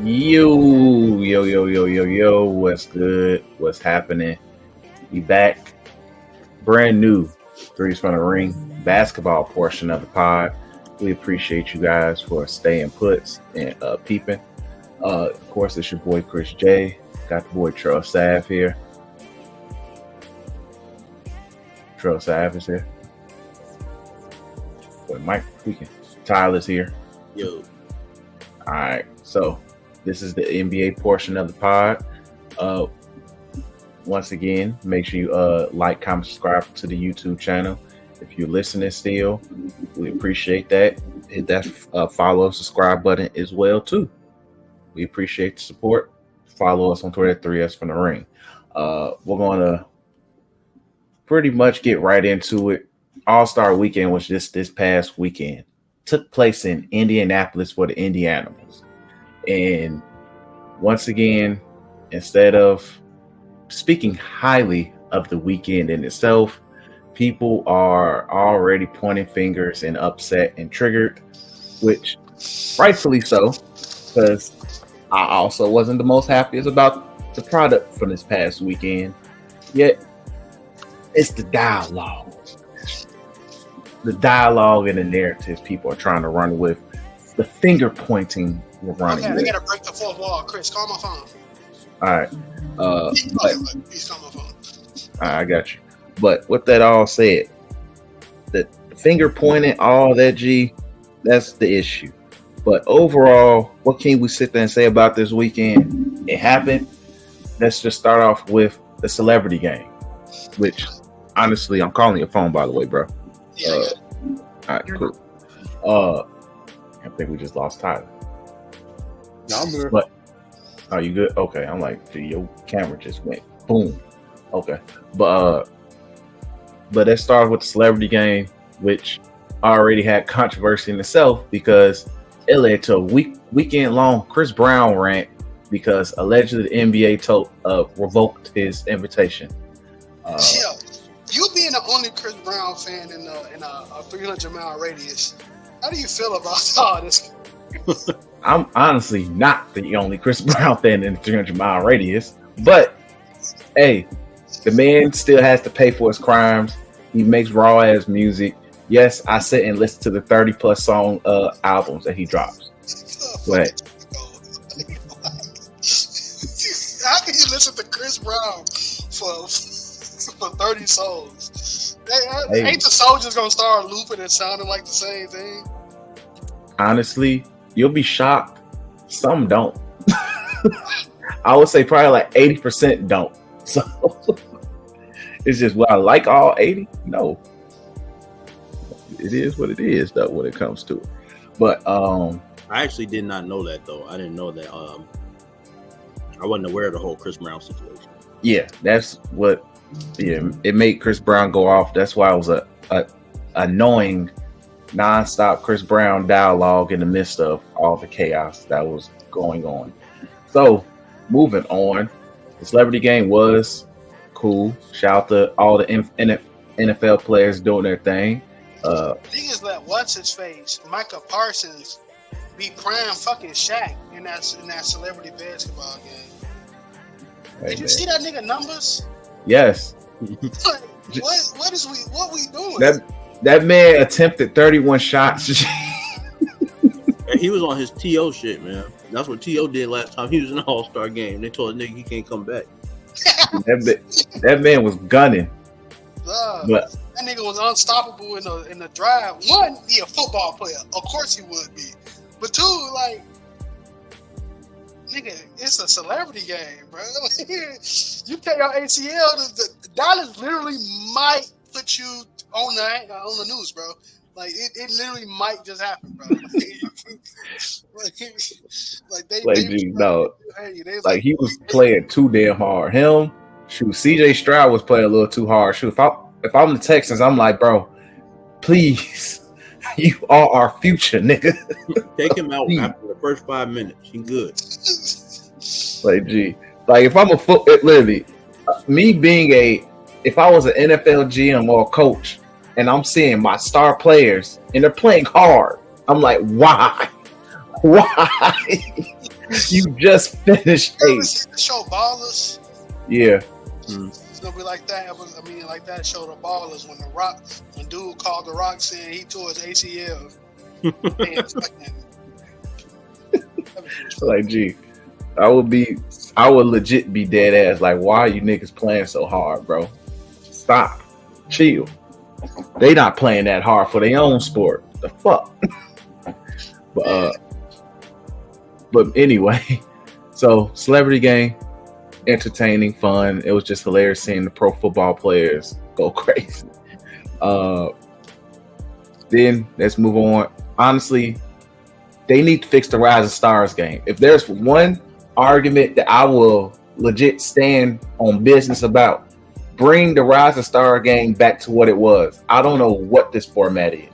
Yo, what's good? What's happening? We back. Brand new Threes from the Ring basketball portion of the pod. We appreciate you guys for staying put and peeping. Of course, it's your boy Chris J. Got the boy Trail Sav here. Trail Sav is here. Boy Mike Tweeking. Tyler's here. Yo. All right, so this is the NBA portion of the pod. Once again, make sure you like, comment, subscribe to the YouTube channel. If you're listening still, we appreciate that. Hit that follow, subscribe button as well too. We appreciate the support. Follow us on Twitter at 3S from the Ring. We're going to pretty much get right into it. All-Star Weekend was just this past weekend. Took place in Indianapolis for the Indianapolis. And once again, instead of speaking highly of the weekend in itself, people are already pointing fingers and upset and triggered, which rightfully so, because I also wasn't the most happiest about the product from this past weekend. Yet, it's the dialogue. The dialogue and the narrative people are trying to run with. The finger pointing we're running with. We gotta break the fourth wall. Chris, call my phone. All right. Please call my phone. I got you. But with that all said, the finger pointing, all that, that's the issue. But overall, what can we sit there and say about this weekend? It happened. Let's just start off with the celebrity game, which honestly, I'm calling your phone, by the way, bro. Yeah, all right, cool. I think we just lost Tyler. No, I'm here. But are you good? Okay, I'm like, dude, your camera just went boom. Okay, but let's start with the celebrity game, which already had controversy in itself because it led to a weekend long Chris Brown rant because allegedly the NBA revoked his invitation. Chill. You being the only Chris Brown fan in a 300-mile radius, how do you feel about all this? I'm honestly not the only Chris Brown fan in the 300-mile radius, but hey, the man still has to pay for his crimes. He makes raw ass music. Yes, I sit and listen to the 30+ song albums that he drops. But how can you listen to Chris Brown for 30 songs? Ain't the soldiers gonna start looping and sounding like the same thing? Honestly, you'll be shocked. Some don't. I would say probably like 80% don't. So it's just, I like all 80? No. It is what it is, though, when it comes to it. But I actually did not know that, though. I didn't know that. I wasn't aware of the whole Chris Brown situation. Yeah, that's what. Yeah, it made Chris Brown go off. That's why it was a annoying, nonstop Chris Brown dialogue in the midst of all the chaos that was going on. So, moving on, the celebrity game was cool. Shout out to all the NFL players doing their thing. Niggas let what's his face, Micah Parsons, be prime fucking Shaq in that celebrity basketball game. Hey, Did you man. see that nigga numbers? Yes. What we doing? That man attempted 31 shots. He was on his T.O. shit, man. That's what T.O. did last time he was in the All-Star game. They told the nigga he can't come back. that man was gunning. But that nigga was unstoppable in the drive. One, he a football player. Of course he would be. But two, like, nigga, it's a celebrity game, bro. You tear your ACL, the Dallas literally might put you on the news, bro. Like it literally might just happen, bro. He was playing too damn hard. CJ Stroud was playing a little too hard. If I'm the Texans, I'm like, bro, please, you are our future, nigga. Take him out after the first 5 minutes. He good. If I'm literally, me being if I was an NFL GM or a coach, and I'm seeing my star players and they're playing hard, I'm like, why? You just finished You ever 8. seen the show Ballers? Yeah. It's gonna be like that. Like that show The Ballers when dude called The Rock saying he tore his ACL. Like, gee, I would legit be dead ass. Like, why are you niggas playing so hard, bro? Stop. Chill. They not playing that hard for their own sport. The fuck? But anyway, so Celebrity Game, entertaining, fun. It was just hilarious seeing the pro football players go crazy. Then let's move on. Honestly, they need to fix the Rising Stars game. If there's one argument that I will legit stand on business about, bring the Rising Star game back to what it was. I don't know what this format is.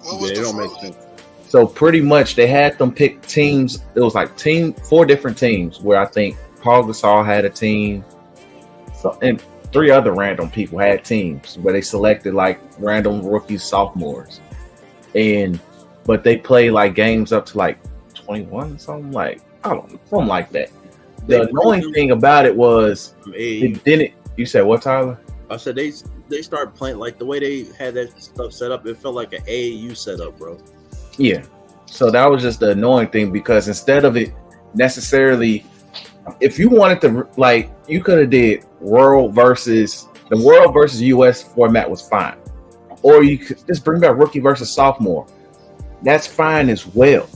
It don't make sense. So pretty much they had them pick teams. It was like 4 different teams where I think Paul Gasol had a team. So, and 3 other random people had teams where they selected like random rookies, sophomores. But they play like games up to like 21 or something, like, I don't know, something like that. The annoying thing about it was it didn't. You said what, Tyler? I said they started playing like the way they had that stuff set up. It felt like an AAU setup, bro. Yeah. So that was just the annoying thing, because instead of it necessarily, if you wanted to, like, you could have did world versus US format was fine, or you could just bring back rookie versus sophomore. That's fine as well,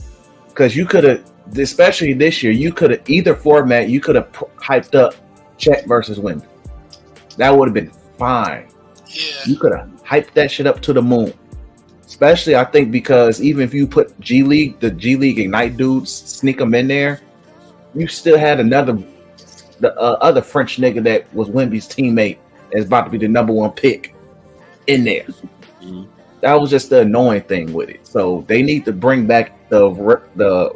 because you could have, especially this year, you could have either format. You could have hyped up Chet versus Wemby. That would have been fine. Yeah. You could have hyped that shit up to the moon. Especially, I think, because even if you put the G League Ignite dudes, sneak them in there, you still had the other French nigga that was Wemby's teammate that's about to be the number 1 pick in there. Mm-hmm. That was just the annoying thing with it. So they need to bring back the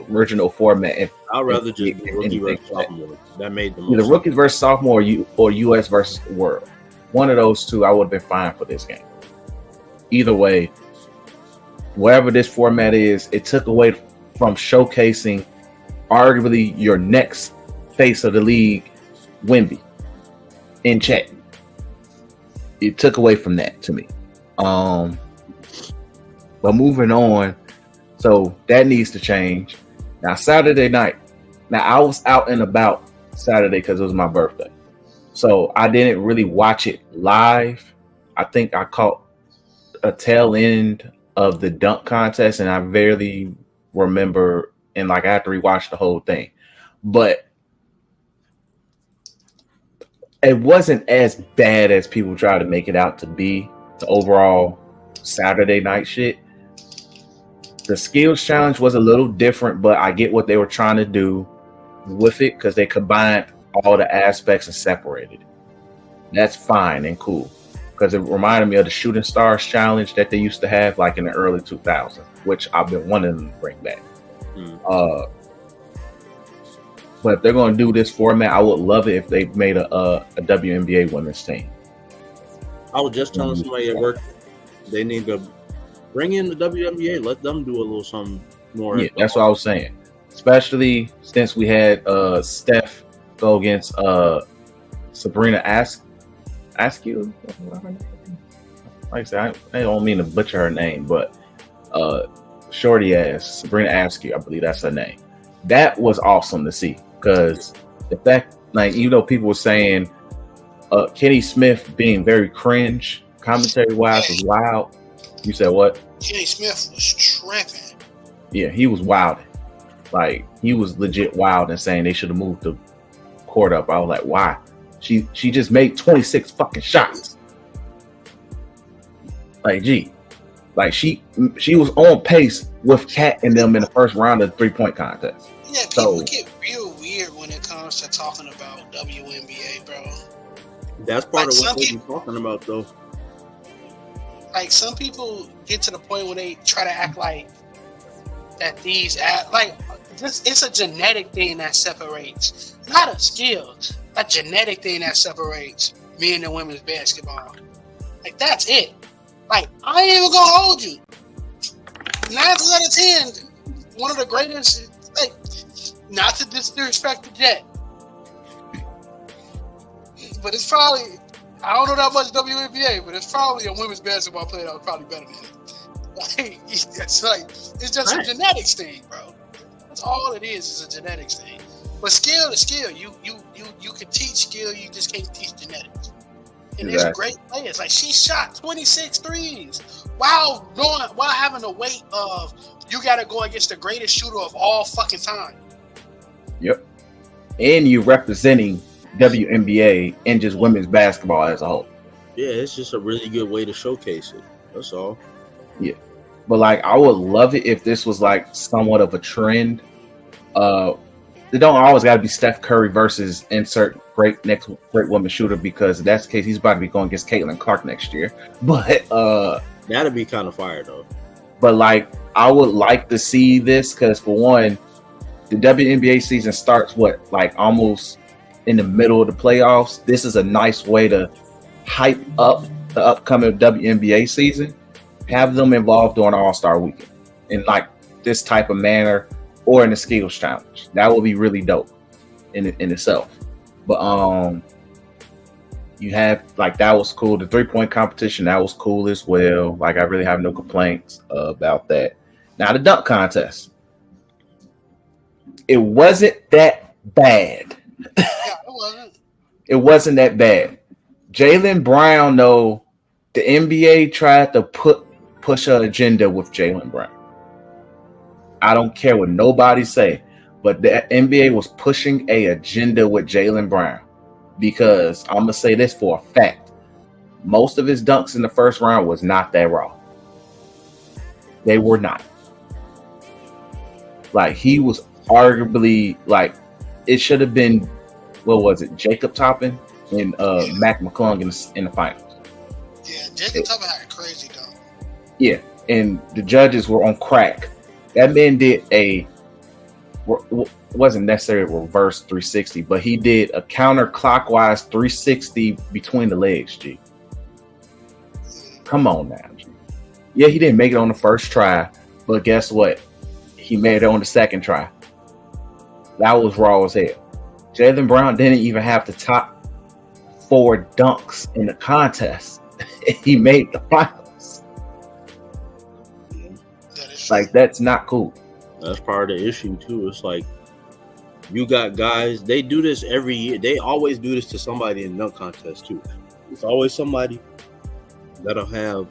original format. I'd rather just rookie versus sophomore. That made the most either rookie versus sophomore or US versus world. One of those two, I would have been fine for this game. Either way, whatever this format is, it took away from showcasing arguably your next face of the league, Wemby, in chat. It took away from that to me. But moving on, so that needs to change. Now, Saturday night. Now, I was out and about Saturday because it was my birthday. So I didn't really watch it live. I think I caught a tail end of the dunk contest, and I barely remember, and like I had to rewatch the whole thing. But it wasn't as bad as people try to make it out to be, the overall Saturday night shit. The skills challenge was a little different, but I get what they were trying to do with it, because they combined all the aspects and separated it. That's fine and cool, because it reminded me of the Shooting Stars challenge that they used to have like in the early 2000s, which I've been wanting them to bring back. But if they're going to do this format, I would love it if they made a WNBA women's team. I was just telling somebody at work they need to bring in the WNBA. Let them do a little something more. Yeah, that's what I was saying. Especially since we had Steph go against Sabrina Askew. Like I said, I don't mean to butcher her name, but shorty ass Sabrina Askew, I believe that's her name. That was awesome to see, because the fact, like, you know, people were saying Kenny Smith being very cringe commentary wise was wild. You said what? Kenny Smith was tripping. Yeah, he was wild. Like, he was legit wild and saying they should have moved the court up. I was like, why? She just made 26 fucking shots. Like, gee. Like, she was on pace with Kat and them in the first round of the 3-point contest. Yeah, people get real weird when it comes to talking about WNBA, bro. That's part of what we're talking about, though. Like, some people get to the point where they try to act like that it's a genetic thing that separates, not a skill, a genetic thing that separates men and women's basketball. Like, that's it. Like, I ain't even gonna hold you. 9 out of 10, one of the greatest. Like, not to disrespect the Jet, but it's probably, I don't know that much WNBA, but it's probably a women's basketball player that was probably better than him. Like, it's just a genetics thing, bro. That's all it is a genetics thing. But skill is skill. You can teach skill, you just can't teach genetics. And there's great players. Like, she shot 26 threes while having the weight of, you got to go against the greatest shooter of all fucking time. Yep. And you representing WNBA and just women's basketball as a whole. Yeah, it's just a really good way to showcase it. That's all. Yeah. But like, I would love it if this was like somewhat of a trend. They don't always got to be Steph Curry versus insert great woman shooter, because if that's the case, he's about to be going against Caitlin Clark next year. But that'd be kind of fire though. But like, I would like to see this, because for one, the WNBA season starts like almost in the middle of the playoffs. This is a nice way to hype up the upcoming WNBA season. Have them involved during All-Star Weekend in like this type of manner, or in the Skills Challenge. That would be really dope in itself. But you have, like, that was cool. The 3-point competition, that was cool as well. Like, I really have no complaints about that. Now, the dunk contest, it wasn't that bad. Yeah, it wasn't. It wasn't that bad. Jaylen Brown, though, the NBA tried to push an agenda with Jaylen Brown. I don't care what nobody say, but the NBA was pushing an agenda with Jaylen Brown, because I'm gonna say this for a fact: most of his dunks in the first round was not that raw. They were not. Like, he was arguably, like, it should have been, what was it, Jacob Toppin and Mac McClung in the finals. Yeah, Jacob Toppin had a crazy dunk. Yeah, and the judges were on crack. That man did wasn't necessarily a reverse 360, but he did a counterclockwise 360 between the legs, G. Come on now, G. Yeah, he didn't make it on the first try, but guess what? He made it on the second try. That was raw as hell. Jaylen Brown didn't even have the top 4 dunks in the contest. He made the finals. Like, that's not cool. That's part of the issue too. It's like, you got guys, they do this every year. They always do this to somebody in dunk contest too. It's always somebody that'll have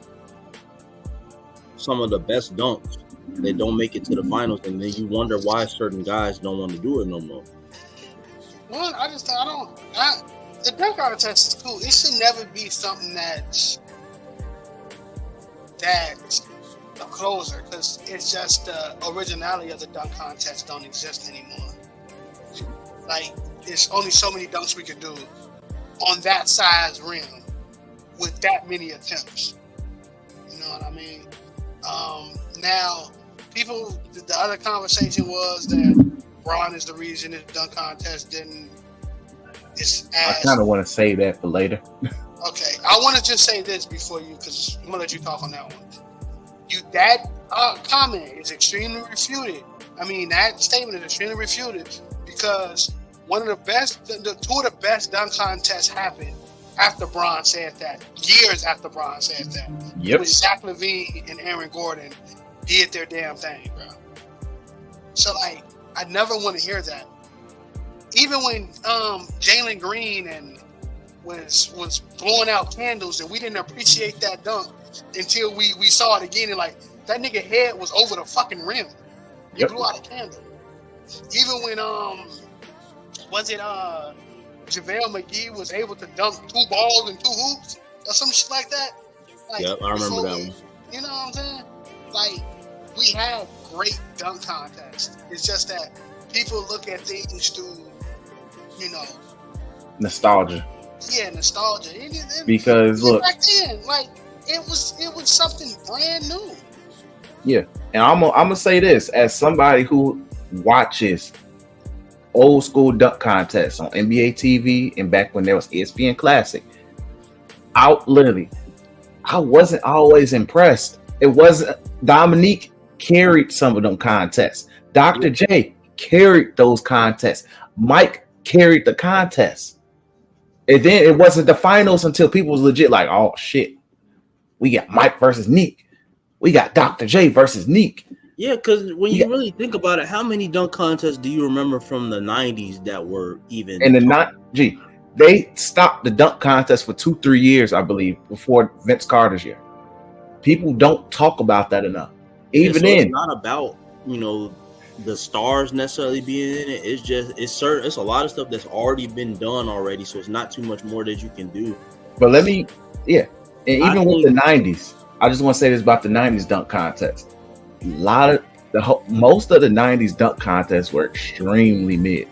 some of the best dunks. They don't make it to the finals, and then you wonder why certain guys don't want to do it no more. Well, the dunk contest is cool. It should never be something that's a closer, because it's just the originality of the dunk contest don't exist anymore. Like, there's only so many dunks we can do on that size rim with that many attempts. You know what I mean? Now, the other conversation was that Braun is the reason the dunk contest didn't. I kind of want to say that for later. Okay, I want to just say this before you, because I'm gonna let you talk on that one. That comment is extremely refuted. I mean, that statement is extremely refuted, because two of the best dunk contests happened after Bron said that. Years after Bron said that. Yep. When Zach LaVine and Aaron Gordon did their damn thing, bro. So, like, I never want to hear that. Even when Jalen Green and was blowing out candles, and we didn't appreciate that dunk until we saw it again, and like, that nigga head was over the fucking rim. He blew out a candle. Even when JaVale McGee was able to dunk 2 balls and 2 hoops or some shit like that. Like, yep, I remember that one. You know what I'm saying? Like, we had great dunk contests. It's just that people look at things through, nostalgia. Yeah, nostalgia. Because look, back then, like, it was something brand new. Yeah, and I'm gonna say this as somebody who watches old school dunk contests on NBA TV and back when there was ESPN Classic. I wasn't always impressed. It wasn't. Dominique carried some of them contests. Dr. J carried those contests. Mike carried the contest. And then it wasn't the finals until people was legit like, oh shit, we got Mike versus Neek. We got Dr. J versus Neek. Yeah, because when you really think about it, how many dunk contests do you remember from the 90s that were even? And they stopped the dunk contest for 2-3 years, I believe, before Vince Carter's year. People don't talk about that enough. Even then, it's not about, you know, the stars necessarily being in it. It's just it's a lot of stuff that's already been done already, so it's not too much more that you can do. But and even with the 90s, I just want to say this about the 90s dunk contest. Most of the 90s dunk contests were extremely mid.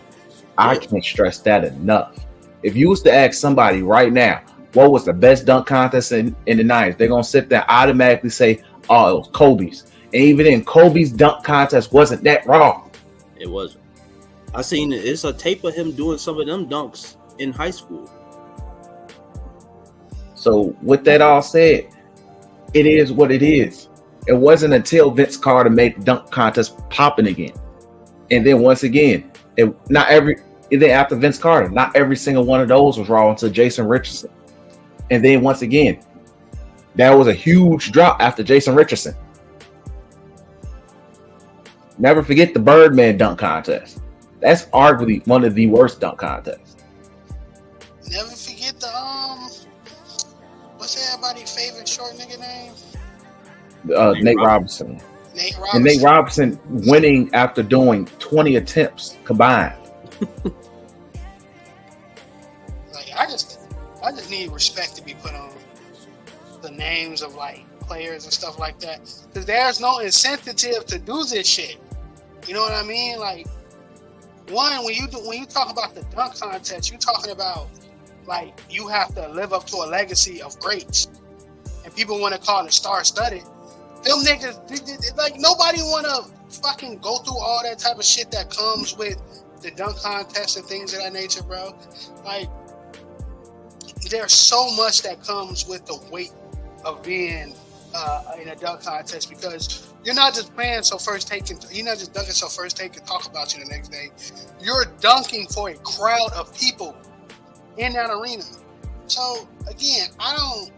I can't stress that enough. If you was to ask somebody right now, what was the best dunk contest in the 90s, they're gonna sit there and automatically say, oh, it was Kobe's. And even then, Kobe's dunk contest wasn't that raw. It wasn't. I seen it's a tape of him doing some of them dunks in high school. So with that all said, it is what it is. It wasn't until Vince Carter made the dunk contest popping again. And then once again, after Vince Carter, not every single one of those was raw until Jason Richardson. And then once again, there was a huge drop after Jason Richardson. Never forget the Birdman dunk contest. That's arguably one of the worst dunk contests. Never forget the what's everybody's favorite short nigga name? Nate Robinson. And Nate Robinson winning after doing 20 attempts combined. Like I just need respect to be put on the names of like players and stuff like that, because there's no incentive to do this shit. You know what I mean? Like, one, when you talk about the dunk contest, you're talking about like you have to live up to a legacy of greats, and people want to call it star-studded. Them niggas, like nobody want to fucking go through all that type of shit that comes with the dunk contest and things of that nature, bro. Like, there's so much that comes with the weight of being in a dunk contest, because you're not just playing so first take and you're not just dunking so first take and talk about you the next day. You're dunking for a crowd of people in that arena. So again, I don't.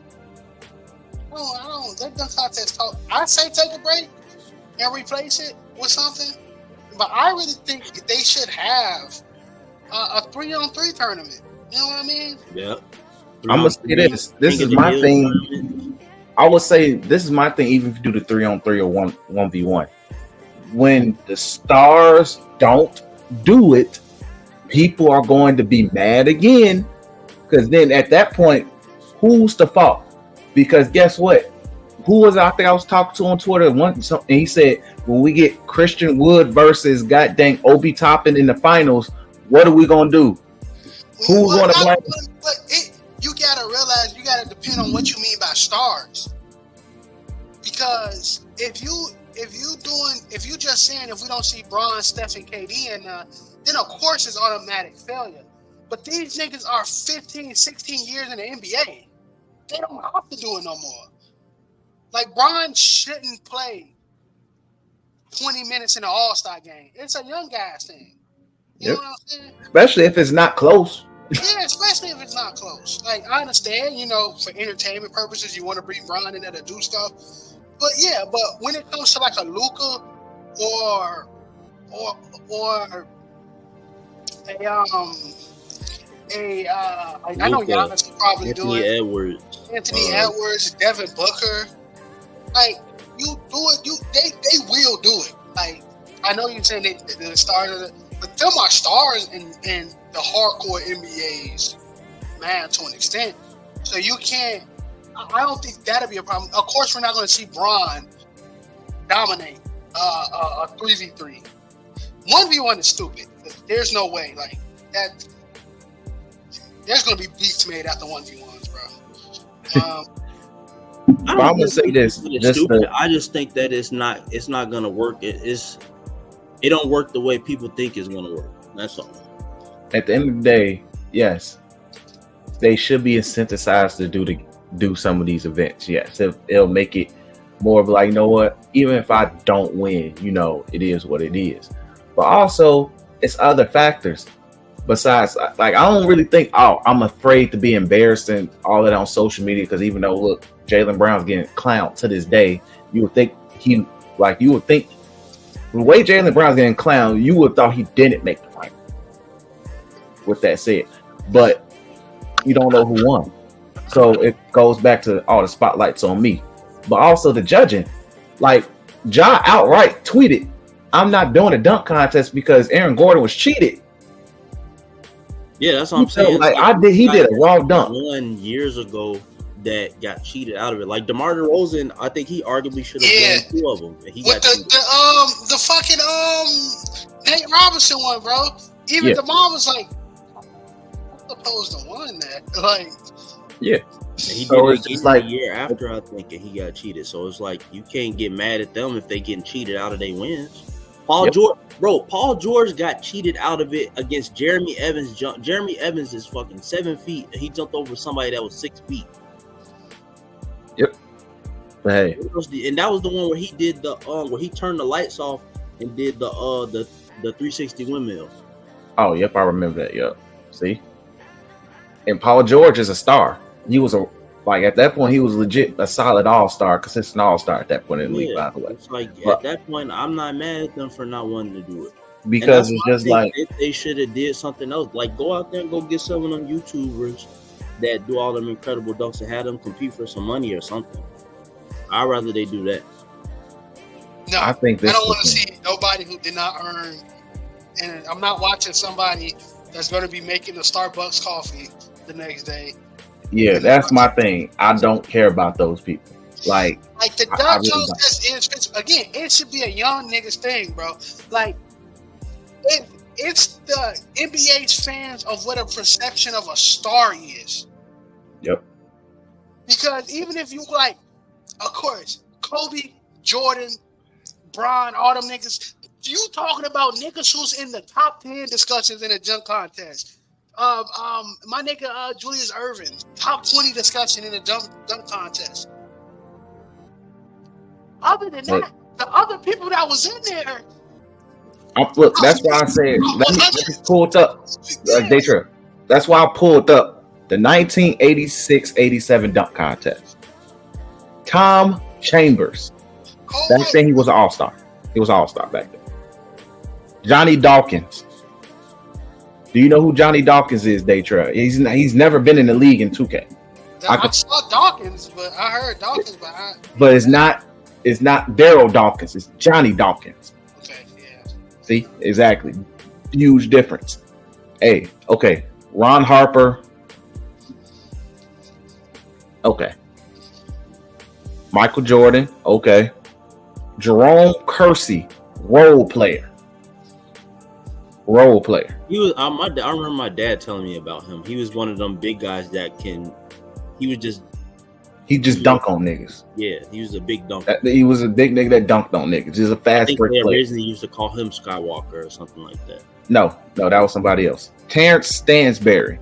That dunk contest talk. I say take a break and replace it with something, but I really think they should have a 3-on-3 tournament. You know what I mean? Yeah. I'm gonna say this. This is my thing. I would say this is my thing. Even if you do the 3-on-3 or 1v1, when the stars don't do it, people are going to be mad again. Because then at that point, who's the fault? Because guess what? Who was out there I was talking to on Twitter? And he said, when we get Christian Wood versus goddamn Obi Toppin in the finals, what are we gonna do? Who's gonna play? You gotta realize you gotta depend on what you mean by stars. Because if you just saying if we don't see Bron, Steph, and KD, and then of course it's automatic failure. But these niggas are 15, 16 years in the NBA. They don't have to do it no more. Like, Bron shouldn't play 20 minutes in an All-Star game. It's a young guy's thing. You know what I'm saying? Especially if it's not close. Yeah, especially if it's not close. Like, I understand, for entertainment purposes, you want to bring Bron in there to do stuff. But yeah, but when it comes to like a Luka or I know Giannis will probably Anthony do it. Edwards. Anthony Edwards, Devin Booker. Like, you do it, they will do it. Like, I know you're saying the stars, but them are stars in the hardcore NBA's, man, to an extent. So you can't. I don't think that'll be a problem. Of course, we're not going to see Bron dominate a 3v3. 1v1 is stupid. There's no way. Like that. There's going to be beats made after 1v1s, bro. I'm gonna say this. I just think that it's not gonna work. It don't work the way people think it's gonna work. That's all. At the end of the day, yes, they should be incentivized to do some of these events. Yes, it'll make it more of like, you know what? Even if I don't win, it is what it is. but also it's other factors. Besides, like, I don't really think, I'm afraid to be embarrassed and all that on social media, because even though, look, Jaylen Brown's getting clowned to this day, you would think the way Jaylen Brown's getting clowned, you would have thought he didn't make the final. With that said, but you don't know who won. So it goes back to all the spotlights on me. But also the judging. Like, Ja outright tweeted, I'm not doing a dunk contest because Aaron Gordon was cheated. Yeah, that's what I'm saying. Like, he did a raw dunk 1 years ago that got cheated out of it. Like DeMar DeRozan, I think he arguably should have won 2 of them. And he got cheated. The fucking Nate Robinson one, bro. Even DeMar was like, I'm supposed to win that. Like, yeah. And he did it just like a year after, I think, and he got cheated. So it's like you can't get mad at them if they getting cheated out of their wins. Paul George got cheated out of it against Jeremy Evans. Jeremy Evans is fucking 7 feet, and he jumped over somebody that was 6 feet. Yep. Hey, and that was the one where he did the where he turned the lights off and did the 360 windmill. Oh, yep, I remember that. Yep. See, and Paul George is a star. He was at that point, he was legit a solid all-star, consistent all-star at that point in the league, by the way. It's like, at that point, I'm not mad at them for not wanting to do it. Because it's just like, they should have did something else. Like, go out there and go get some of them YouTubers that do all them incredible dunks and have them compete for some money or something. I'd rather they do that. No, I don't want to see nobody who did not earn. And I'm not watching somebody that's going to be making a Starbucks coffee the next day. Yeah, that's my thing. I don't care about those people. Like the dunk jokes, again, it should be a young niggas thing, bro. Like, it's the NBA's fans of what a perception of a star is. Yep. Because even if you like, of course, Kobe, Jordan, Bron, all them niggas, you talking about niggas who's in the top 10 discussions in a dunk contest. My nigga Julius Erving, top 20 discussion in a dunk contest. Other than that, the other people that was in there. Look, that's why I said let me pull it up. Daytrip. That's why I pulled up the 1986-87 dunk contest. Tom Chambers. Back then he was an all-star. He was an all-star back then. Johnny Dawkins. Do you know who Johnny Dawkins is, Daytra? He's never been in the league in 2K. I saw Dawkins, but I heard Dawkins, but it's not Daryl Dawkins. It's Johnny Dawkins. Okay, yeah. See, exactly. Huge difference. Hey, okay. Ron Harper. Okay. Michael Jordan. Okay. Jerome Kersey, role player. He was. I remember my dad telling me about him. He was one of them big guys that he just dunk on niggas. Yeah, he was a big dunker. He was a big nigga that dunked on niggas. He's a fast break player. They originally used to call him Skywalker or something like that. No, that was somebody else. Terrence Stansberry.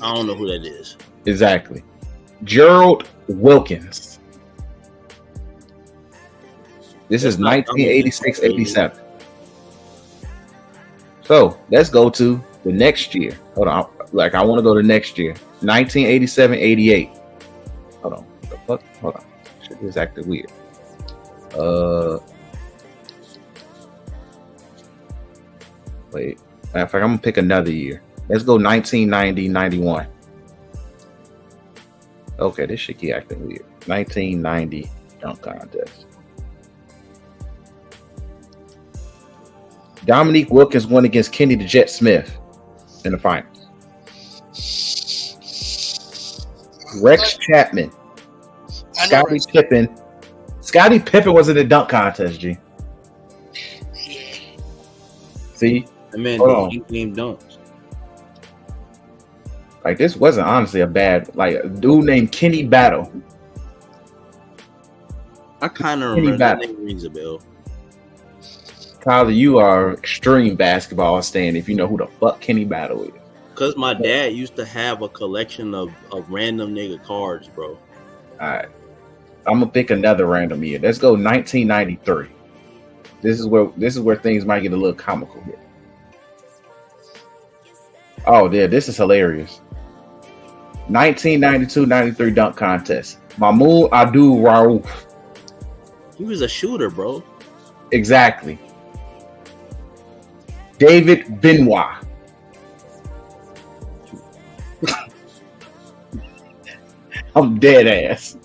I don't know who that is. Exactly. Gerald Wilkins. This is 1986-87. So let's go to the next year. Hold on. I want to go to next year. 1987-88. Hold on. What the fuck? Hold on. Shit is acting weird. Wait. Matter of fact, I'm going to pick another year. Let's go 1990-91. Okay, this shit keep acting weird. 1990 dunk contest. Dominique Wilkins won against Kenny the Jet Smith in the finals. Rex Chapman. Scottie Pippen. Scottie Pippen was in the dunk contest, G. See? The man named dunks. Like, this wasn't honestly a a dude named Kenny Battle. I kind of remember that name rings a bell. Kyler, you are extreme basketball stand if you know who the fuck Kenny Battle is. Because my dad used to have a collection of random nigga cards, bro. All right. I'm going to pick another random year. Let's go 1993. This is where things might get a little comical here. Oh, yeah, this is hilarious. 1992-93 dunk contest. Mahmoud Abdul Rauf. He was a shooter, bro. Exactly. David Benoit. I'm dead ass.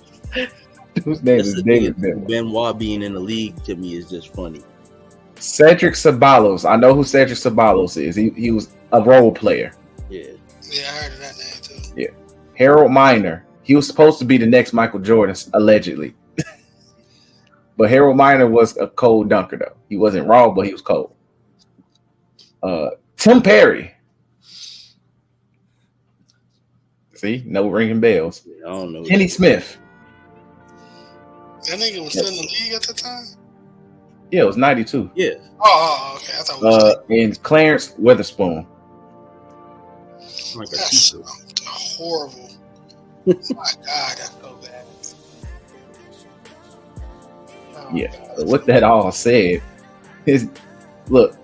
Whose name is David Benoit? Benoit being in the league to me is just funny. Cedric Ceballos. I know who Cedric Ceballos is. He was a role player. Yeah. Yeah, I heard of that name too. Yeah. Harold Miner. He was supposed to be the next Michael Jordan, allegedly. But Harold Miner was a cold dunker, though. He wasn't raw, but he was cold. Tim Perry. See? No ringing bells. I don't know. Kenny Smith. That nigga was still in the league at the time? Yeah, it was 92. Yeah. Oh, okay. I thought it was And Clarence Witherspoon. Like a that's shooter. horrible. My God, that's so bad. Oh, Yeah. God. With that all said, look.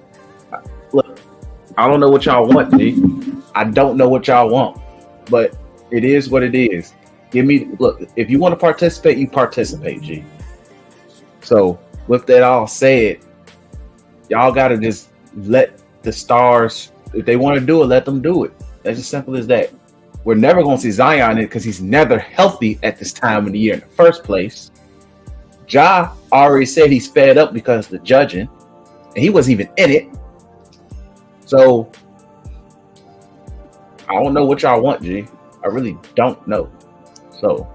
I don't know what y'all want, G. I don't know what y'all want, but it is what it is. Look, if you want to participate, you participate, G. So with that all said, y'all gotta just let the stars, if they want to do it, let them do it. That's as simple as that. We're never gonna see Zion in it because he's never healthy at this time of the year in the first place. Ja already said he's fed up because of the judging, and he wasn't even in it. So I don't know what y'all want, G. I really don't know. So,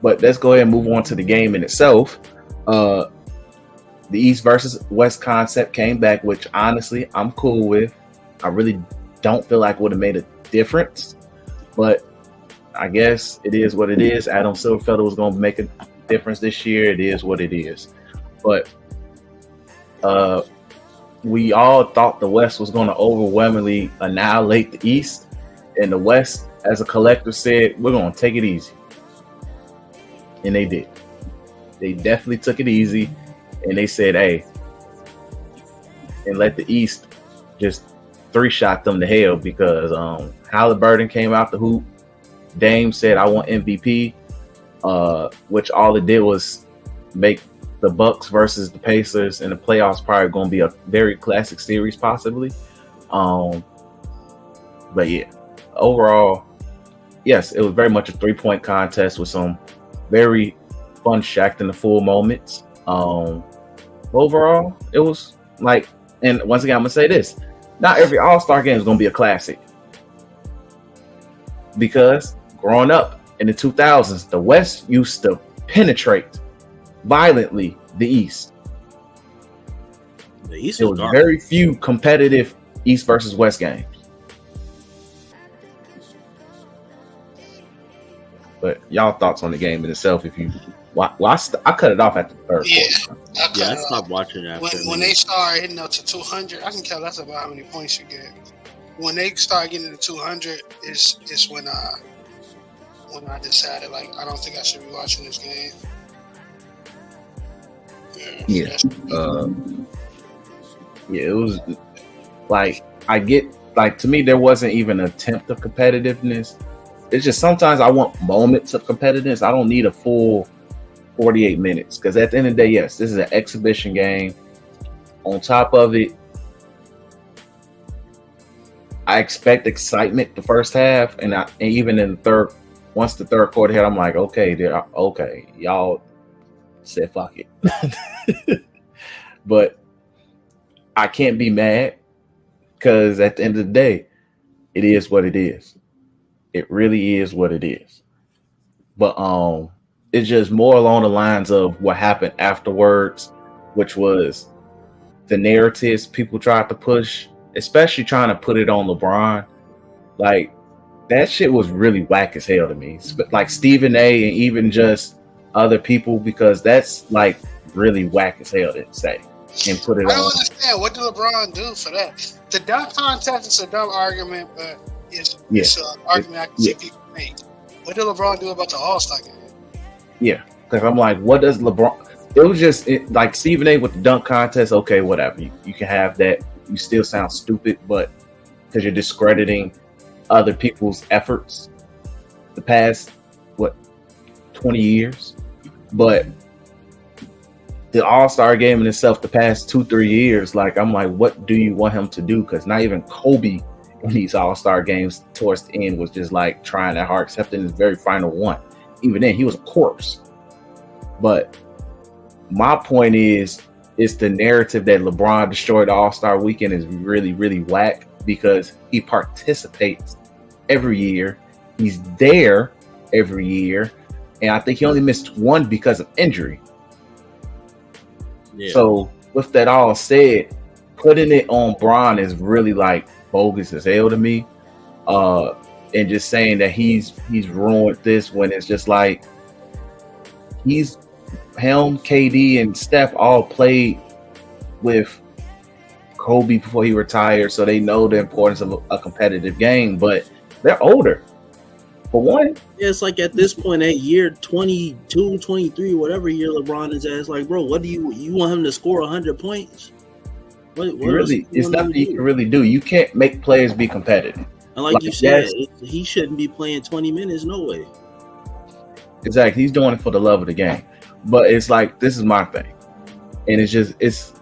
but let's go ahead and move on to the game in itself. The East versus West concept came back, which honestly I'm cool with. I really don't feel like would have made a difference, but I guess it is what it is. Adam Silverfelder was going to make a difference this year. It is what it is. But we all thought the West was going to overwhelmingly annihilate the East, and the West, as a collective, said, we're going to take it easy. And they did. They definitely took it easy, and they said, hey, and let the East just three-shot them to hell because Halliburton came out the hoop. Dame said, I want MVP, which all it did was make the Bucks versus the Pacers in the playoffs probably going to be a very classic series possibly. But yeah, overall, yes, it was very much a 3-point contest with some very fun Shaq in the full moments. Overall, it was like, and once again, I'm going to say this, not every All-Star game is going to be a classic because growing up in the 2000s, the West used to penetrate violently the East. The East there was very few competitive East versus West games. But y'all thoughts on the game in itself? If you, I cut it off at the third quarter. I stopped watching after. When they start hitting up to 200, I can tell that's about how many points you get. When they start getting to 200, is when I decided like I don't think I should be watching this game. Yeah, it was like I get like to me there wasn't even an attempt of competitiveness. It's just sometimes I want moments of competitiveness. I don't need a full 48 minutes because at the end of the day, yes, this is an exhibition game. On top of it, I expect excitement the first half, and even in the third, once the third quarter hit, I'm like, okay, y'all said fuck it. But I can't be mad because at the end of the day, it is what it is. It really is what it is. But it's just more along the lines of what happened afterwards, which was the narratives people tried to push, especially trying to put it on LeBron. Like, that shit was really whack as hell to me. Like Stephen A. and even just other people, because that's like really whack as hell to say and put it on. I don't understand. What did LeBron do for that? The dunk contest is a dumb argument, but it's an argument I can see people make. What did LeBron do about the All-Star game? Yeah, because I'm like, what does LeBron? it was just like Stephen A with the dunk contest. Okay, whatever. You can have that. You still sound stupid, but because you're discrediting other people's efforts the past 20 years. But the All-Star game in itself, the past 2-3 years, like I'm like, what do you want him to do? Because not even Kobe in these All-Star games towards the end was just like trying that hard, except in his very final one. Even then, he was a corpse. But my point is, it's the narrative that LeBron destroyed the All-Star weekend is really, really whack because he participates every year. He's there every year. And I think he only missed one because of injury. Yeah. So with that all said, putting it on Bron is really like bogus as hell to me. And just saying that he's ruined this when it's just like him, KD, and Steph all played with Kobe before he retired, so they know the importance of a competitive game, but they're older. For one, yeah, it's like at this point, at year 22, 23, whatever year LeBron is at, it's like, bro, what do you want him to score 100 points? What really, it's nothing you can really do. You can't make players be competitive. And like you said, he shouldn't be playing 20 minutes, no way. Exactly. He's doing it for the love of the game. But it's like, this is my thing. And it's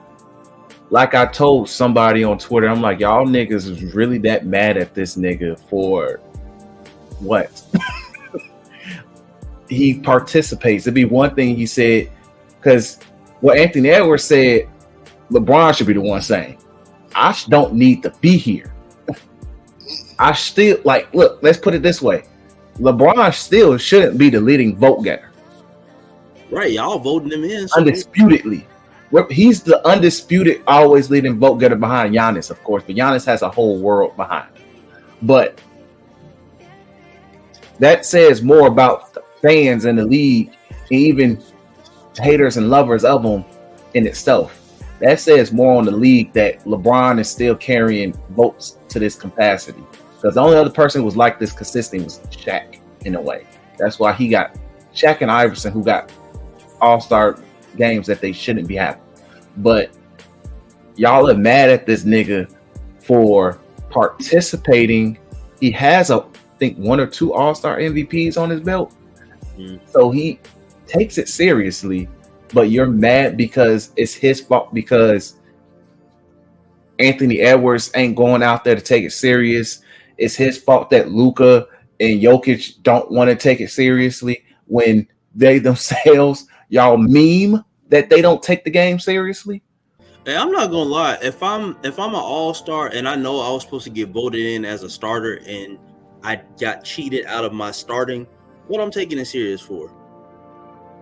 like I told somebody on Twitter, I'm like, y'all niggas is really that mad at this nigga for what? He participates. It'd be one thing he said, because what Anthony Edwards said, LeBron should be the one saying, I don't need to be here. I still, like, look, let's put it this way. LeBron still shouldn't be the leading vote getter. Right, y'all voting him in. So undisputedly. He's the undisputed, always leading vote getter behind Giannis, of course. But Giannis has a whole world behind him. But that says more about the fans in the league, and even haters and lovers of them in itself. That says more on the league that LeBron is still carrying votes to this capacity. Because the only other person who was like this consistent was Shaq, in a way. That's why he got Shaq and Iverson, who got all-star games that they shouldn't be having. But y'all are mad at this nigga for participating. He has, I think, 1 or 2 all-star MVPs on his belt. So he takes it seriously, but you're mad because it's his fault, because Anthony Edwards ain't going out there to take it serious. It's his fault that Luka and Jokic don't want to take it seriously when they themselves, y'all meme that they don't take the game seriously. Hey, I'm not gonna lie. If I'm an all-star and I know I was supposed to get voted in as a starter and I got cheated out of my starting, what I'm taking it serious for?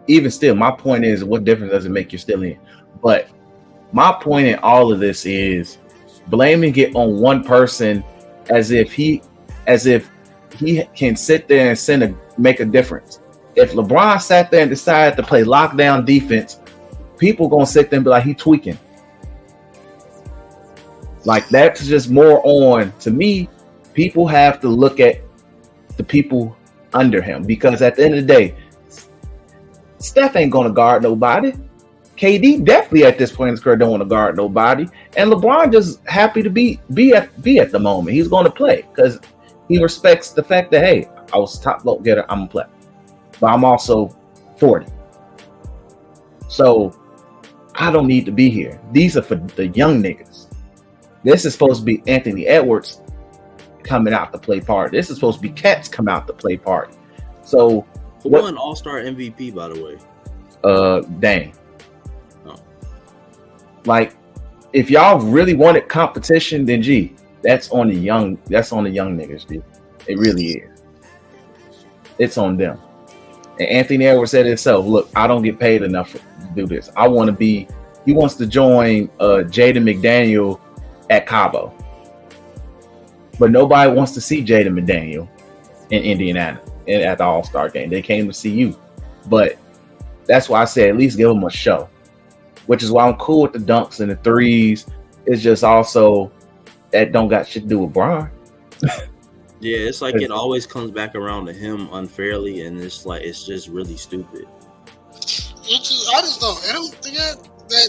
Even still, my point is, what difference does it make you're still in? But my point in all of this is blaming it on one person as if he can sit there and make a difference. If LeBron sat there and decided to play lockdown defense, people gonna sit there and be like, he tweaking. Like, that's just more on, to me, people have to look at the people under him, because at the end of the day, Steph ain't gonna guard nobody. KD definitely at this point in his career don't want to guard nobody, and LeBron just happy to be at the moment. He's going to play because he respects the fact that, hey, I was top vote getter, I'm gonna play, but I'm also 40, so I don't need to be here. These are for the young niggas. This is supposed to be Anthony Edwards coming out to play party. This is supposed to be Cats come out to play party. So who won All-Star MVP, by the way? Dang. Oh. Like, if y'all really wanted competition, then gee, that's on the young niggas, dude. It really is. It's on them. And Anthony Edwards said it himself, look, I don't get paid enough to do this. He wants to join Jaden McDaniel at Cabo. But nobody wants to see Jaden McDaniel in Indiana at the All-Star game. They came to see you. But that's why I said at least give them a show. Which is why I'm cool with the dunks and the threes. It's just also that don't got shit to do with Bron. Yeah, it's like it always comes back around to him unfairly, and it's like it's just really stupid. It's I just don't think that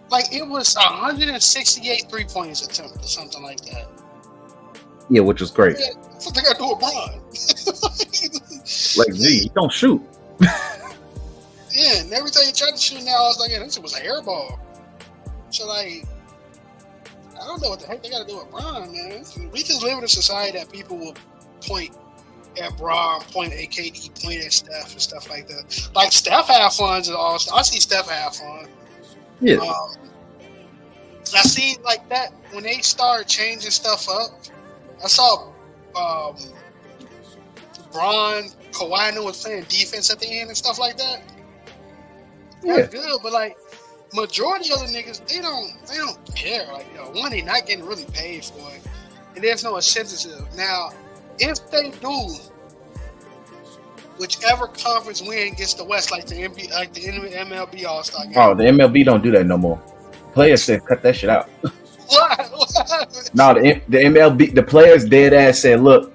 like it was 168 3-pointers attempt or something like that. Yeah, which was great. That's what they got to do with Bron. Like, gee, you don't shoot. Yeah, and every time you tried to shoot now, I was like, yeah, this shit was an air ball. So, like, I don't know what the heck they got to do with Bron, man. We just live in a society that people will point at Bron, point at KD, point at Steph and stuff like that. Like, Steph had fun at all. I see Steph have fun. Yeah. I seen like that when they started changing stuff up. I saw Bron, Kawhi was playing defense at the end and stuff like that. That's good, but like majority of the niggas, they don't care. Like, one, they not getting really paid for it, and there's no incentive. Now, if they do, whichever conference win gets the West, like the MLB All-Star game. Oh, the MLB don't do that no more. Players said cut that shit out. What? No, the MLB, the players dead ass said, look,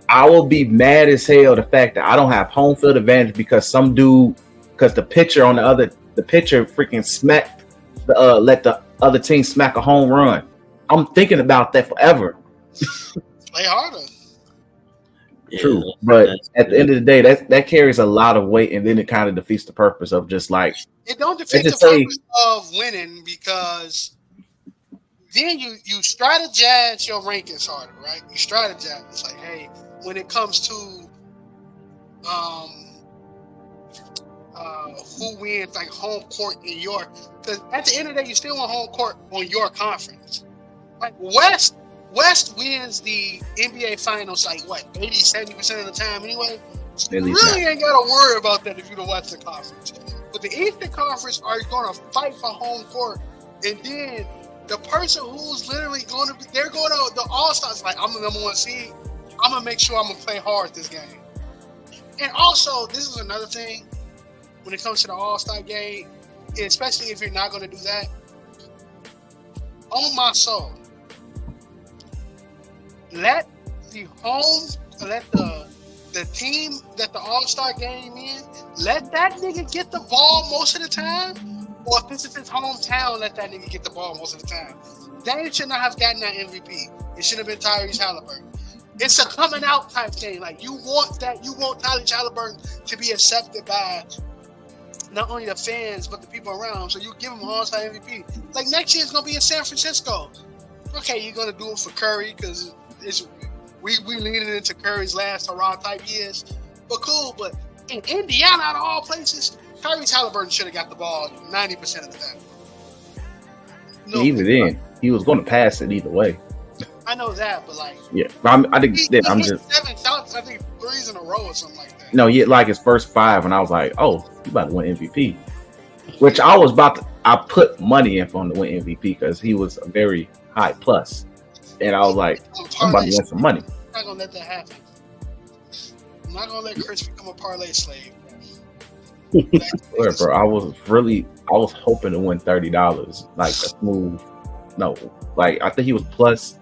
I will be mad as hell the fact that I don't have home field advantage because the pitcher freaking smacked let the other team smack a home run. I'm thinking about that forever. Play harder. True, but at the end of the day, that carries a lot of weight, and then it kind of defeats the purpose of just like it don't defeat the purpose of winning because then you strategize your rankings harder, right? You strategize. It's like, hey, when it comes to who wins like home court in your, because at the end of the day, you still want home court on your conference. Like West wins the NBA Finals like what 80-70% of the time anyway. So you really ain't gotta worry about that if you don't watch the conference. But the Eastern Conference are gonna fight for home court, and then the person who's literally going to be, they're going to the All-Stars like, I'm the number one seed. I'm gonna make sure I'm gonna play hard this game. And also, this is another thing when it comes to the All-Star game, especially if you're not gonna do that. On my soul, let the team that the All-Star game in, let that nigga get the ball most of the time, or if this is his hometown, let that nigga get the ball most of the time. They should not have gotten that MVP. It should have been Tyrese Halliburton. It's a coming out type thing. Like, you want Tyrese Halliburton to be accepted by not only the fans, but the people around. So you give him an All-Star MVP. Like, next year it's going to be in San Francisco. Okay, you're going to do it for Curry because we leaning into Curry's last hurrah type years. But cool, but in Indiana, out of all places, Tyrese Halliburton should have got the ball 90% of the time. No, even then, he was going to pass it either way. I know that, but like, yeah, I think he just 7 shots, I think 3s in a row or something like that. No, he like his first 5, and I was like, oh, you about to win MVP. Which I put money in for him to win MVP because he was a very high plus, and I was like, I'm about to win some money. I'm not gonna let that happen. I'm not gonna let Chris become a parlay slave. Bro, I was hoping to win $30, like a smooth. No, like I think he was plus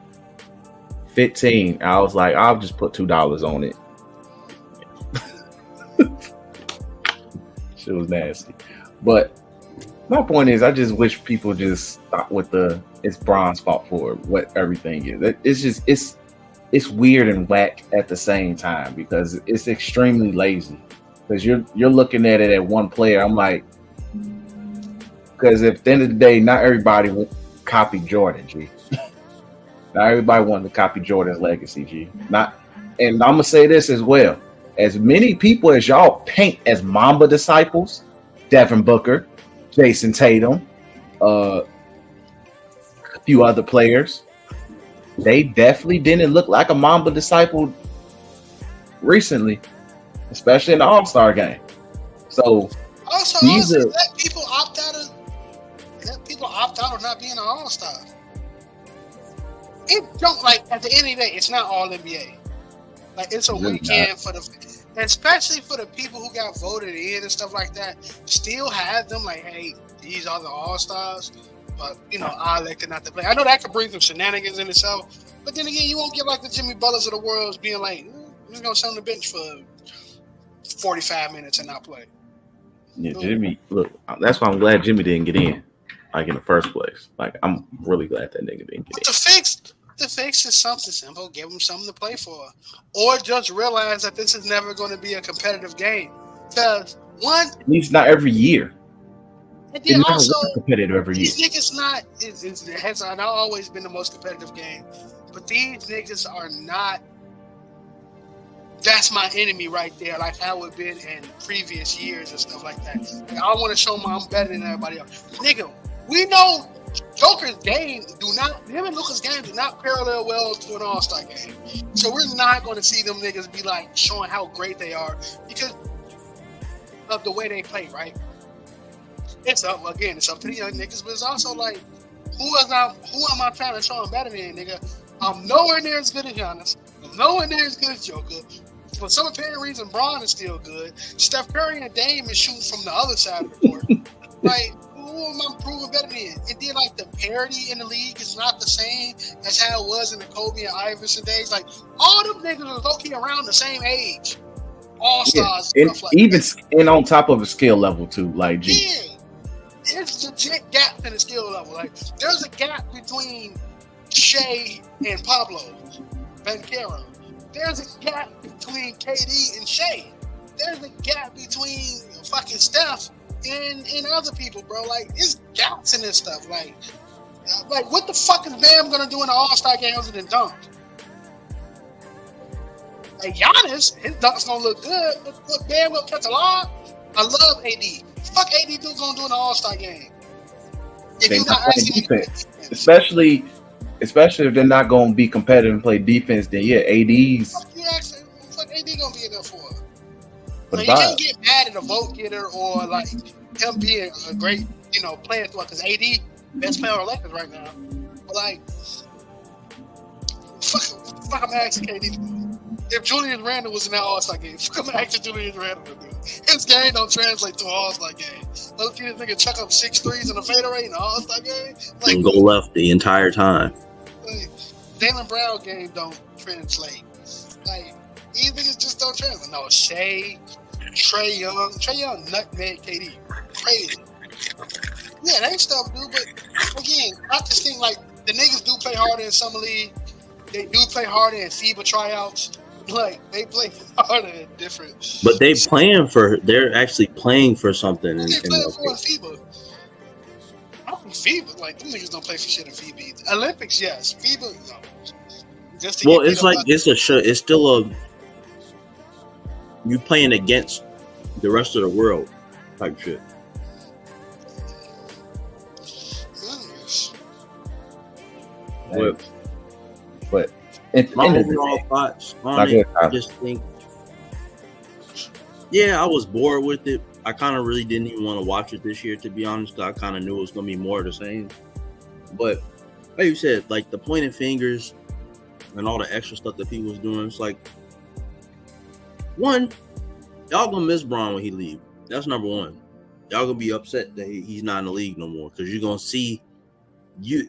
15. I was like, I'll just put $2 on it. Shit was nasty. But my point is, I just wish people just stop with it's Bron's fault for what everything is. It's weird and whack at the same time because it's extremely lazy. Because you're looking at it at one player. I'm like, because at the end of the day, not everybody copied Jordan, G. Not everybody wanted to copy Jordan's legacy, G. And I'm gonna say this as well. As many people as y'all paint as Mamba disciples, Devin Booker, Jason Tatum, a few other players, they definitely didn't look like a Mamba disciple recently, especially in the All-Star game. So also let people opt out of not being an All-Star. It don't, like, at the end of the day, it's not all NBA. Like, it's a weekend especially for the people who got voted in and stuff like that. Still have them like, hey, these are the All-Stars, but I elected not to play. I know that could bring some shenanigans in itself, but then again, you won't get like the Jimmy Butlers of the world being like, I'm just gonna sit on the bench for 45 minutes and not play. Yeah, Jimmy. Look, that's why I'm glad Jimmy didn't get in, like in the first place. Like, I'm really glad that nigga didn't But get the fix is something simple. Give them something to play for, or just realize that this is never going to be a competitive game. Because one, in. At least not every year. and It then never also was competitive every year. these niggas not. It has not always been the most competitive game, but these niggas are not. That's my enemy right there, like how it been in previous years and stuff like that. Like, I want to show them I'm better than everybody else. Nigga, we know Joker's game him and Luka's game do not parallel well to an All-Star game. So we're not going to see them niggas be like showing how great they are because of the way they play, right? It's up to the young niggas, but it's also like, who am I trying to show them better than, nigga? I'm nowhere near as good as Giannis. I'm nowhere near as good as Joker. For some apparent reason, Braun is still good. Steph Curry and Dame is shooting from the other side of the court. Like, who am I proving better than? And then, like, the parity in the league is not the same as how it was in the Kobe and Iverson days. Like, all them niggas was low-key around the same age. All-stars Yeah. and stuff like even that. and on top of a skill level too, like G. Yeah. There's legit gaps in the skill level. Like, there's a gap between Shea and Pablo Banchero. There's a gap between KD and Shea. There's a gap between fucking Steph and other people, bro. Like, there's gaps in this stuff. Like what the fuck is Bam gonna do in the All-Star game other than dunk? Like, Giannis, his dunk's gonna look good, but Bam will catch a lot. I love AD. Fuck AD gonna do in the All-Star game. If They're you're not not playing asking defense. Especially if they're not going to be competitive and play defense, then yeah, AD's. Fuck AD gonna be in there for? But Like, you can't get mad at a vote getter or like him being a great, player throughout. Because AD best player on the Lakers right now. But like, fuck, I'm asking KD to do. If Julius Randle was in that All-Star game, fuck, I'm asking Julius Randle to do. His game don't translate to an All-Star game. Let's see this nigga chuck up 6 threes in a fadeaway in the All-Star game. Like, and go left the entire time. Like, Jaylen Brown game don't translate. Like, these niggas just don't translate. No, Shea, Trae Young nutmeg KD. Crazy. Yeah, they stuff, dude. But again, I just think like the niggas do play harder in summer league. They do play harder in FIBA tryouts. Like, they play harder in different. But they're actually playing for something. What they playing for in FIBA? I think FIBA, like, them niggas don't play for shit in FIBA. Olympics, yes. FIBA, no. Just Well, it's like it's still you playing against the rest of the world type shit. But my overall thoughts on it, I just think, yeah, I was bored with it. I kind of really didn't even want to watch it this year, to be honest. I kind of knew it was going to be more of the same. But like you said, like the pointing fingers and all the extra stuff that people was doing, it's like, one, y'all gonna miss Braun when he leave. That's number one. Y'all gonna be upset that he's not in the league no more, because you're gonna see,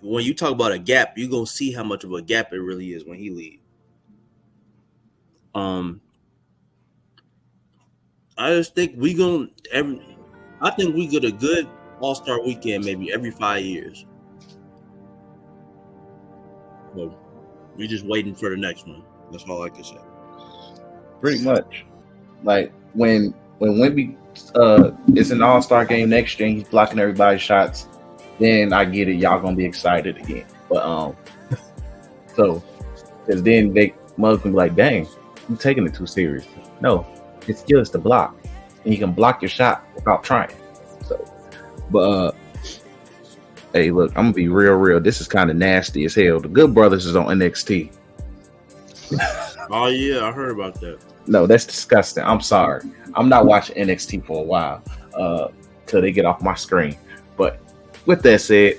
when you talk about a gap, you're gonna see how much of a gap it really is when he leaves. I just think we get a good All-Star weekend maybe every 5 years. So we just waiting for the next one. That's all I can say. Pretty much. Like when Wemby is an All-Star game next year and he's blocking everybody's shots, then I get it. Y'all gonna be excited again. But so because then they mother can be like, dang, you taking it too serious. No, it's just the block, and you can block your shot without trying. So, but hey, look, I'm gonna be real. This is kind of nasty as hell. The Good Brothers is on NXT. Oh yeah, I heard about that. No, that's disgusting. I'm sorry. I'm not watching NXT for a while till they get off my screen. But with that said,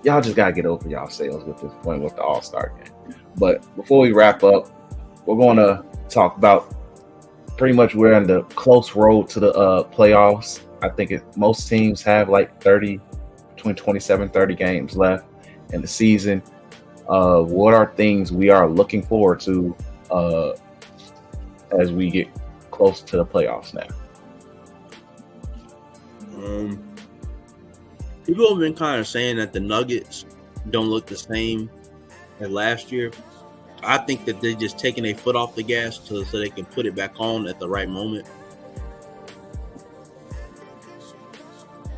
y'all just gotta get over yourselves with this point with the All-Star game. But before we wrap up, we're gonna talk about pretty much we're in the close road to the playoffs. I think most teams have like 30 between 27, 30 games left in the season. What are things we are looking forward to as we get close to the playoffs now? People have been kind of saying that the Nuggets don't look the same as last year. I think that they're just taking their foot off the gas so they can put it back on at the right moment.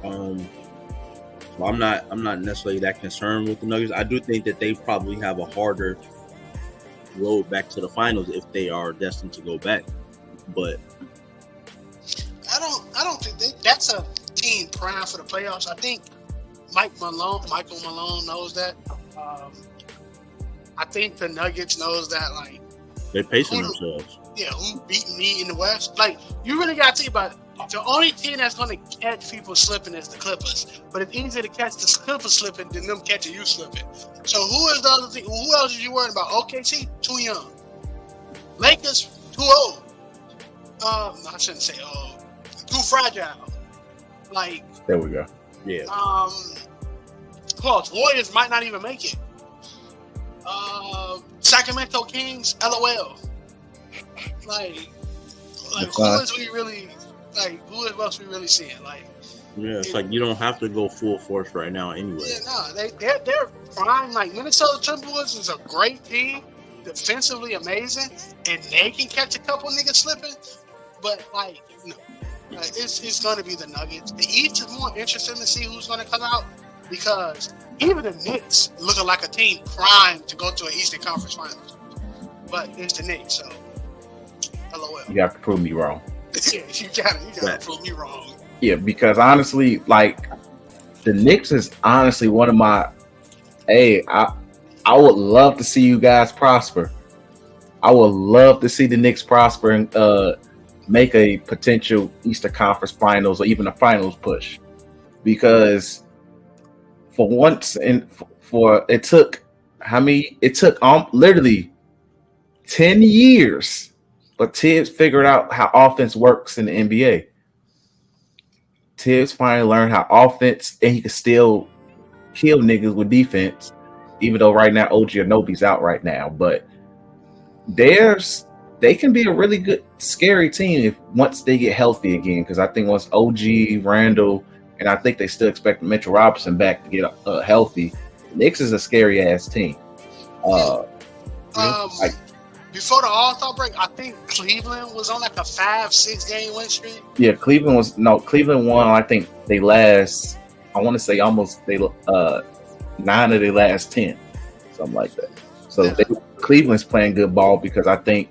So I'm not necessarily that concerned with the Nuggets. I do think that they probably have a harder road back to the finals if they are destined to go back. But I don't think that's a team prime for the playoffs. I think Michael Malone knows that. I think the Nuggets knows that. Like, they're pacing themselves. Yeah, who beating me in the West? Like, you really got to think about it. The only team that's going to catch people slipping is the Clippers. But it's easier to catch the Clippers slipping than them catching you slipping. So who is the other thing? Who else are you worried about? OKC, too young. Lakers, too old. I shouldn't say old. Too fragile. Like, there we go. Yeah. Who else? Warriors might not even make it. Sacramento Kings, LOL. Like who else we really seeing? Like, yeah, it's like you don't have to go full force right now anyway. Yeah, no, they're prime. Like, Minnesota Timberwolves is a great team, defensively amazing, and they can catch a couple niggas slipping. But like, no, it's going to be the Nuggets. The East is more interesting to see who's going to come out because even the Knicks looking like a team primed to go to an Eastern Conference Finals. But it's the Knicks, so LOL. You have to prove me wrong. Yeah, you gotta prove me wrong. Yeah, because honestly, like, the Knicks is honestly one of my. Hey, I would love to see you guys prosper. I would love to see the Knicks prosper and make a potential Eastern Conference Finals or even a Finals push, because for once and for it took literally 10 years, but Tibbs figured out how offense works in the NBA. Tibbs finally learned how offense, and he could still kill niggas with defense, even though right now OG Anunoby's out right now. But they can be a really good, scary team once they get healthy again. Because I think once OG, Randall, and I think they still expect Mitchell Robinson back to get healthy, Knicks is a scary ass team. Before the All-Star break, I think Cleveland was on like a 5-6 game win streak. Yeah, Cleveland won. I think I want to say almost 9 of their last 10, something like that. So Yeah. Cleveland's playing good ball because I think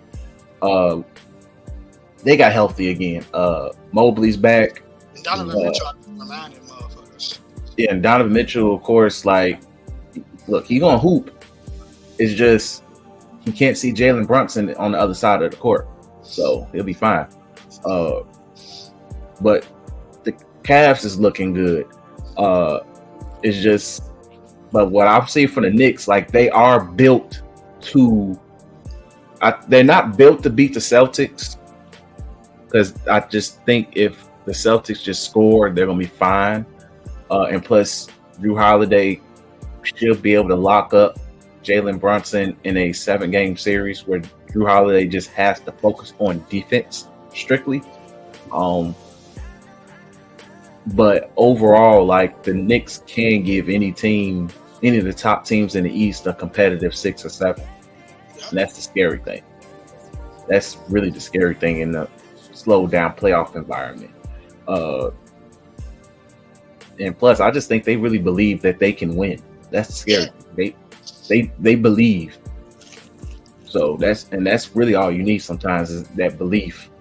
they got healthy again. Mobley's back. And Donovan Mitchell reminded motherfuckers. Yeah, and Donovan Mitchell, of course, like, look, he's gonna hoop. It's just he can't see Jalen Brunson on the other side of the court, so he'll be fine. But the Cavs is looking good. It's just, but what I've seen from the Knicks, like, they are built to. They're not built to beat the Celtics, because I just think if the Celtics just score, they're gonna be fine. And plus, Drew Holiday should be able to lock up Jalen Brunson in a 7-game series where Drew Holiday just has to focus on defense strictly. But overall, like, the Knicks can give any of the top teams in the East a competitive 6 or 7. And that's the scary thing. That's really the scary thing in the slowed down playoff environment. And plus, I just think they really believe that they can win. That's scary. They believe. So that's really all you need sometimes, is that belief,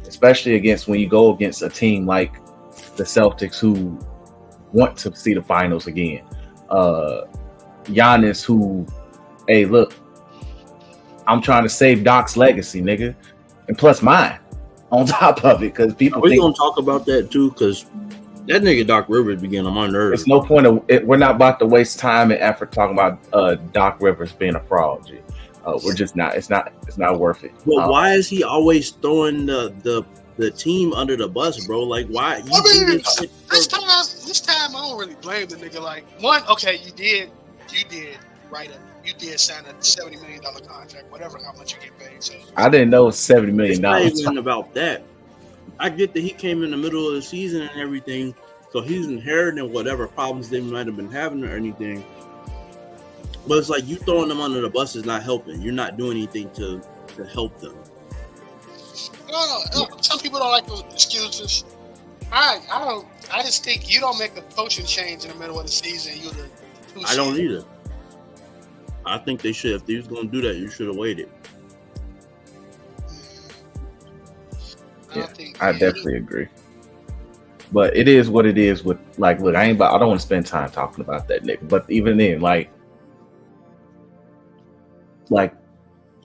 especially when you go against a team like the Celtics, who want to see the finals again. Giannis, who, hey, look, I'm trying to save Doc's legacy, nigga, and plus mine on top of it, because people. We're gonna talk about that too, because that nigga Doc Rivers began on my nerves. There's no point of it. We're not about to waste time and effort talking about Doc Rivers being a fraud. G. We're just not. It's not worth it. But why is he always throwing the team under the bus, bro? Like, why? This time I don't really blame the nigga. Like, one, okay, you did right up. You did sign a $70 million contract, whatever how much you get paid. So I didn't know it was $70 million. It's not even about that. I get that he came in the middle of the season and everything, So he's inheriting whatever problems they might have been having or anything. But it's like you throwing them under the bus is not helping. You're not doing anything to help them. No. Some people don't like those excuses. I don't. I just think you don't make a coaching change in the middle of the season. I don't either. I think they should. If they was going to do that, you should have waited. I definitely agree. But it is what it is. With like, look, I don't want to spend time talking about that nigga. But even then, like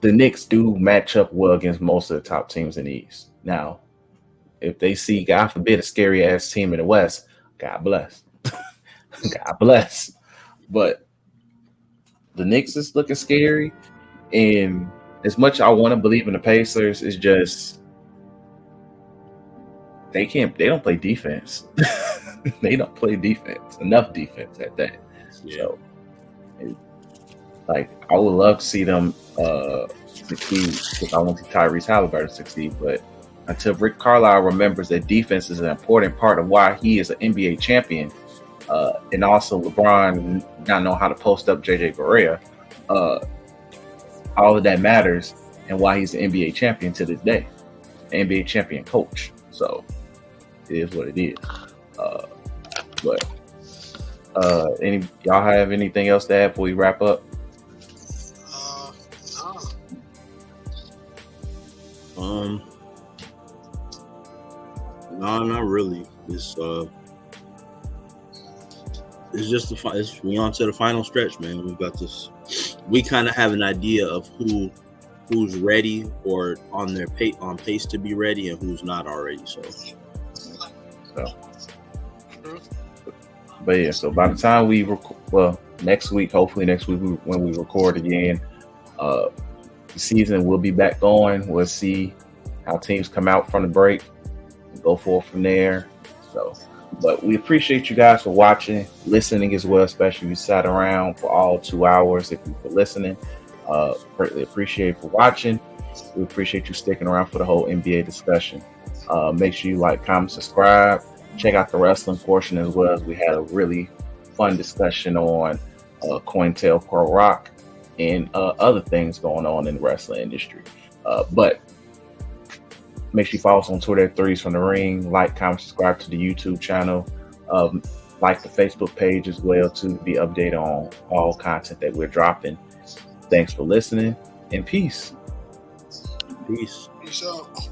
the Knicks do match up well against most of the top teams in the East. Now, if they see, God forbid, a scary ass team in the West, God bless. God bless. But the Knicks is looking scary. And as much as I want to believe in the Pacers, it's just they don't play defense. They don't play defense. Enough defense at that. Yeah. So like I would love to see them succeed because I want to see Tyrese Halliburton succeed, but until Rick Carlisle remembers that defense is an important part of why he is an NBA champion, and also LeBron not know how to post up JJ Barea, all of that matters and why he's an NBA champion to this day, NBA champion coach. So it is what it is. But y'all have anything else to add before we wrap up? No, not really. It's just we on to the final stretch, man. We've got this. We kind of have an idea of who's ready or on pace to be ready, and who's not already. So. But yeah, so by the time we next week, hopefully next week when we record again, the season will be back going. We'll see how teams come out from the break and go forward from there. So, but we appreciate you guys for watching, listening as well, especially if you sat around for all 2 hours. If you were listening, greatly appreciate for watching. We appreciate you sticking around for the whole NBA discussion. Make sure you like, comment, subscribe. Check out the wrestling portion as well, as we had a really fun discussion on COINTELPRO Rock and other things going on in the wrestling industry. But make sure you follow us on Twitter at Threes from the Ring. Like, comment, subscribe to the YouTube channel. Like the Facebook page as well to be updated on all content that we're dropping. Thanks for listening, and peace. Peace. Peace out.